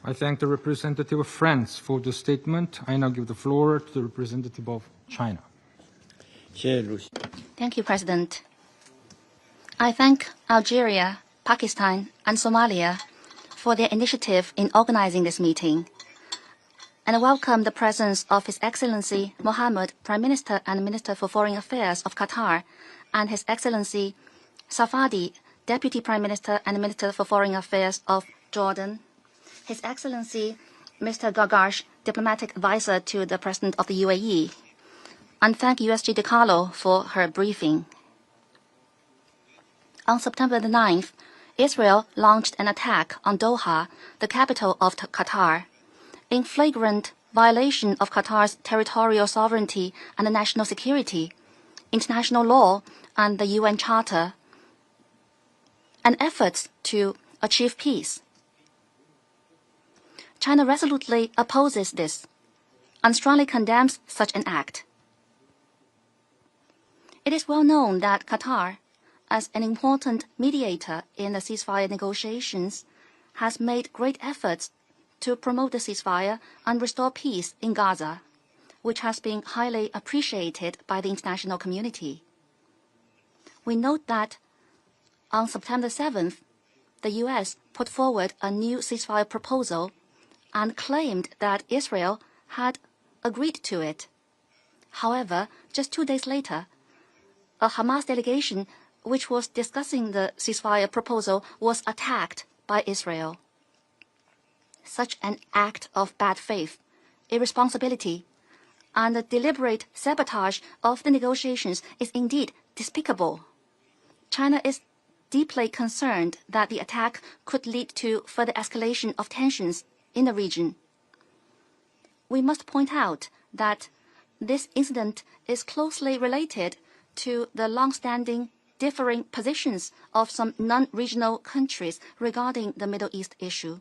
I thank the representative of France for the statement. I now give the floor to the representative of China. Thank you, President. I thank Algeria, Pakistan, and Somalia for their initiative in organizing this meeting, and I welcome the presence of His Excellency Mohammed, Prime Minister and Minister for Foreign Affairs of Qatar, and His Excellency Safadi, Deputy Prime Minister and Minister for Foreign Affairs of Jordan, His Excellency Mr. Gargash, Diplomatic Advisor to the President of the UAE, and thank USG De Carlo for her briefing. On September the 9th, Israel launched an attack on Doha, the capital of Qatar, in flagrant violation of Qatar's territorial sovereignty and national security, international law, and the UN Charter, and efforts to achieve peace. China resolutely opposes this and strongly condemns such an act. It is well known that Qatar, as an important mediator in the ceasefire negotiations, has made great efforts to promote the ceasefire and restore peace in Gaza, which has been highly appreciated by the international community. We note that on September 7th, the U.S. put forward a new ceasefire proposal and claimed that Israel had agreed to it. However, just 2 days later, a Hamas delegation which was discussing the ceasefire proposal was attacked by Israel. Such an act of bad faith, irresponsibility, and the deliberate sabotage of the negotiations is indeed despicable. China is deeply concerned that the attack could lead to further escalation of tensions in the region. We must point out that this incident is closely related to the long-standing differing positions of some non-regional countries regarding the Middle East issue.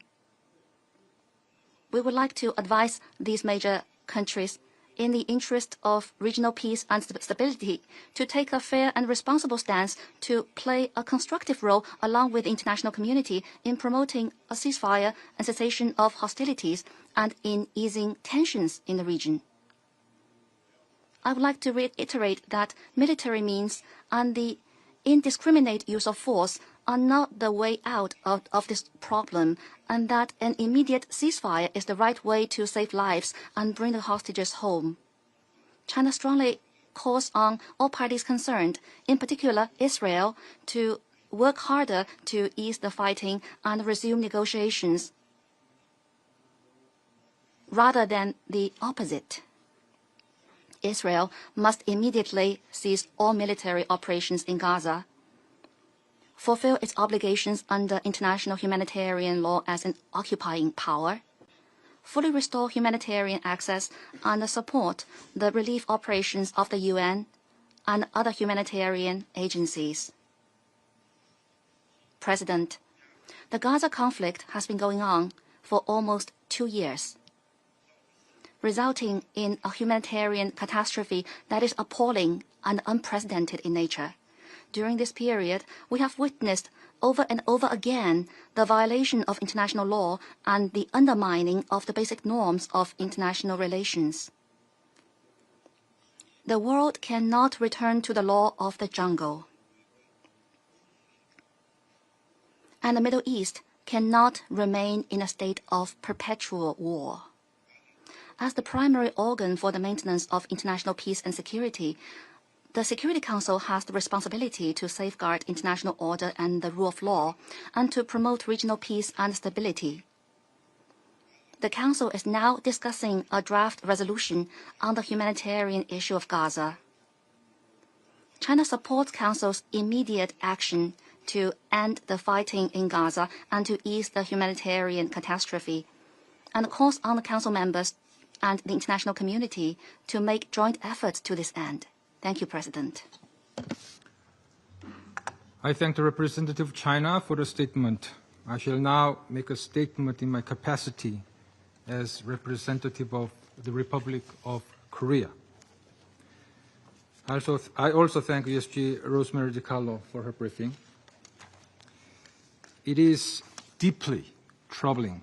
We would like to advise these major countries, in the interest of regional peace and stability, to take a fair and responsible stance to play a constructive role along with the international community in promoting a ceasefire and cessation of hostilities and in easing tensions in the region. I would like to reiterate that military means and the indiscriminate use of force are not the way out of this problem, and that an immediate ceasefire is the right way to save lives and bring the hostages home. China strongly calls on all parties concerned, in particular Israel, to work harder to ease the fighting and resume negotiations, rather than the opposite. Israel must immediately cease all military operations in Gaza, fulfill its obligations under international humanitarian law as an occupying power, fully restore humanitarian access and support the relief operations of the UN and other humanitarian agencies. President, the Gaza conflict has been going on for almost 2 years, resulting in a humanitarian catastrophe that is appalling and unprecedented in nature. During this period, we have witnessed over and over again the violation of international law and the undermining of the basic norms of international relations. The world cannot return to the law of the jungle, and the Middle East cannot remain in a state of perpetual war. As the primary organ for the maintenance of international peace and security, the Security Council has the responsibility to safeguard international order and the rule of law, and to promote regional peace and stability. The Council is now discussing a draft resolution on the humanitarian issue of Gaza. China supports Council's immediate action to end the fighting in Gaza and to ease the humanitarian catastrophe, and calls on the Council members and the international community to make joint efforts to this end. Thank you, President. I thank the representative of China for the statement. I shall now make a statement in my capacity as representative of the Republic of Korea. I also thank USG Rosemary DiCarlo for her briefing. It is deeply troubling